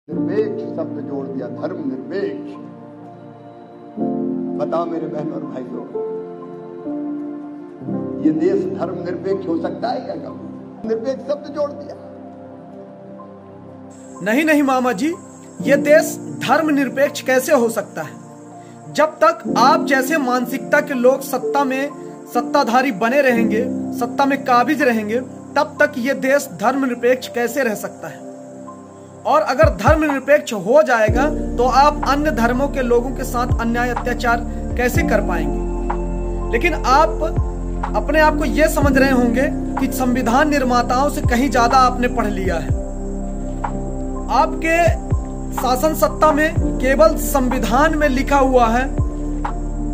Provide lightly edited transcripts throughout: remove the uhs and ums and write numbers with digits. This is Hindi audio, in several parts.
निरपेक्ष शब्द जोड़ दिया, धर्म निरपेक्ष। बताओ मेरे बहन और भाइयों, ये देश धर्म निरपेक्ष हो सकता है क्या? कभी निरपेक्ष शब्द जोड़ दिया। नहीं नहीं मामा जी, ये देश धर्म निरपेक्ष कैसे हो सकता है? जब तक आप जैसे मानसिकता के लोग सत्ता में सत्ताधारी बने रहेंगे, सत्ता में काबिज रहेंगे, तब तक ये देश धर्म निरपेक्ष कैसे रह सकता है? और अगर धर्म निरपेक्ष हो जाएगा तो आप अन्य धर्मों के लोगों के साथ अन्याय अत्याचार कैसे कर पाएंगे? लेकिन आप अपने आप को यह समझ रहे होंगे कि संविधान निर्माताओं से कहीं ज्यादा आपने पढ़ लिया है। आपके शासन सत्ता में केवल संविधान में लिखा हुआ है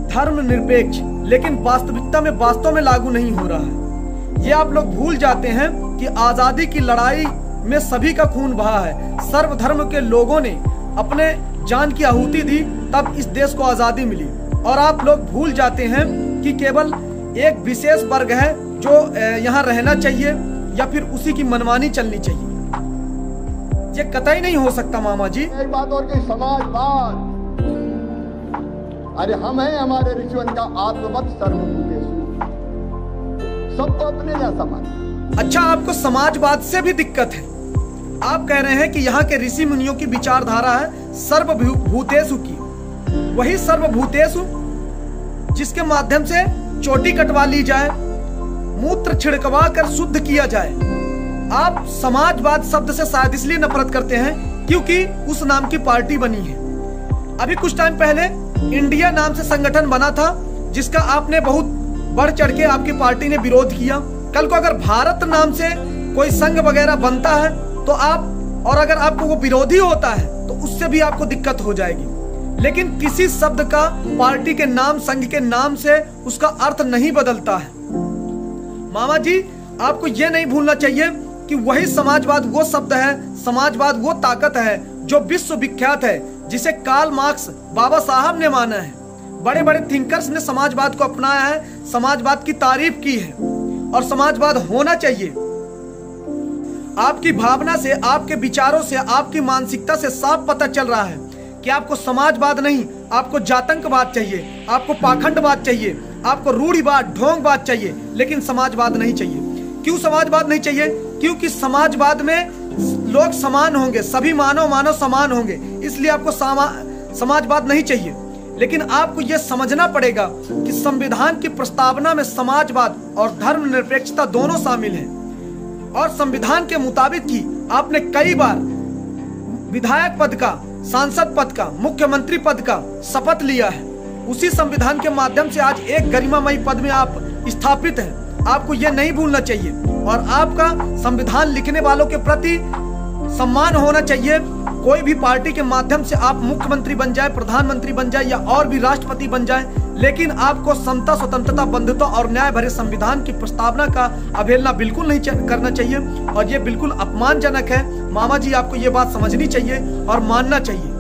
धर्म निरपेक्ष, लेकिन वास्तविकता में वास्तव में लागू नहीं हो रहा है। ये आप लोग भूल जाते हैं कि आजादी की लड़ाई में सभी का खून बहा है। सर्वधर्म के लोगों ने अपने जान की आहुति दी, तब इस देश को आजादी मिली। और आप लोग भूल जाते हैं कि केवल एक विशेष वर्ग है जो यहाँ रहना चाहिए या फिर उसी की मनमानी चलनी चाहिए। ये कतई नहीं हो सकता मामा जी। एक बात और कि समाजवाद, अरे हम हैं हमारे ऋषिवन का आत्मवत सर्वभूतेषु, सबको अपने जैसा माने। अच्छा, आपको समाजवाद से भी दिक्कत है। आप कह रहे हैं कि यहाँ के ऋषि मुनियों की विचारधारा है सर्वभूतेषु की। वही सर्वभूतेषु जिसके माध्यम से चोटी कटवा ली जाए, मूत्र छिड़कवा कर शुद्ध किया जाए। आप समाजवाद शब्द से शायद इसलिए नफरत करते हैं क्योंकि उस नाम की पार्टी बनी है। अभी कुछ टाइम पहले इंडिया नाम से संगठन बना था, जिसका आपने बहुत बढ़ चढ़ के आपकी पार्टी ने विरोध किया। कल को अगर भारत नाम से कोई संघ वगैरह बनता है तो आप, और अगर आपको वो विरोधी होता है तो उससे भी आपको दिक्कत हो जाएगी। लेकिन किसी शब्द का पार्टी के नाम, संघ के नाम से उसका अर्थ नहीं बदलता है। मामा जी, आपको यह नहीं भूलना चाहिए कि वही समाजवाद वो शब्द है, समाजवाद वो ताकत है जो विश्व विख्यात है, जिसे कार्ल मार्क्स बाबा साहब ने माना है। बड़े बड़े थिंकर्स ने समाजवाद को अपनाया है, समाजवाद की तारीफ की है, और समाजवाद होना चाहिए। आपकी भावना से, आपके विचारों से, आपकी मानसिकता से साफ पता चल रहा है कि आपको समाजवाद नहीं, आपको जातंकवाद चाहिए, आपको पाखंडवाद चाहिए, आपको रूढ़िवाद, ढोंगवाद चाहिए, लेकिन समाजवाद नहीं चाहिए। क्यों समाजवाद नहीं चाहिए? क्योंकि समाजवाद में लोग समान होंगे, सभी मानव समान होंगे, इसलिए आपको समाजवाद नहीं चाहिए। लेकिन आपको यह समझना पड़ेगा कि संविधान की प्रस्तावना में समाजवाद और धर्मनिरपेक्षता दोनों शामिल हैं। और संविधान के मुताबिक ही आपने कई बार विधायक पद का, सांसद पद का, मुख्यमंत्री पद का शपथ लिया है। उसी संविधान के माध्यम से आज एक गरिमामयी पद में आप स्थापित हैं। आपको यह नहीं भूलना चाहिए। और आपका संविधान लिखने वालों के प्रति सम्मान होना चाहिए। कोई भी पार्टी के माध्यम से आप मुख्यमंत्री बन जाए, प्रधानमंत्री बन जाए या और भी राष्ट्रपति बन जाए, लेकिन आपको समता, स्वतंत्रता, बंधुत्व और न्याय भरे संविधान की प्रस्तावना का अवहेलना बिल्कुल नहीं करना चाहिए। और ये बिल्कुल अपमानजनक है। मामा जी, आपको ये बात समझनी चाहिए और मानना चाहिए।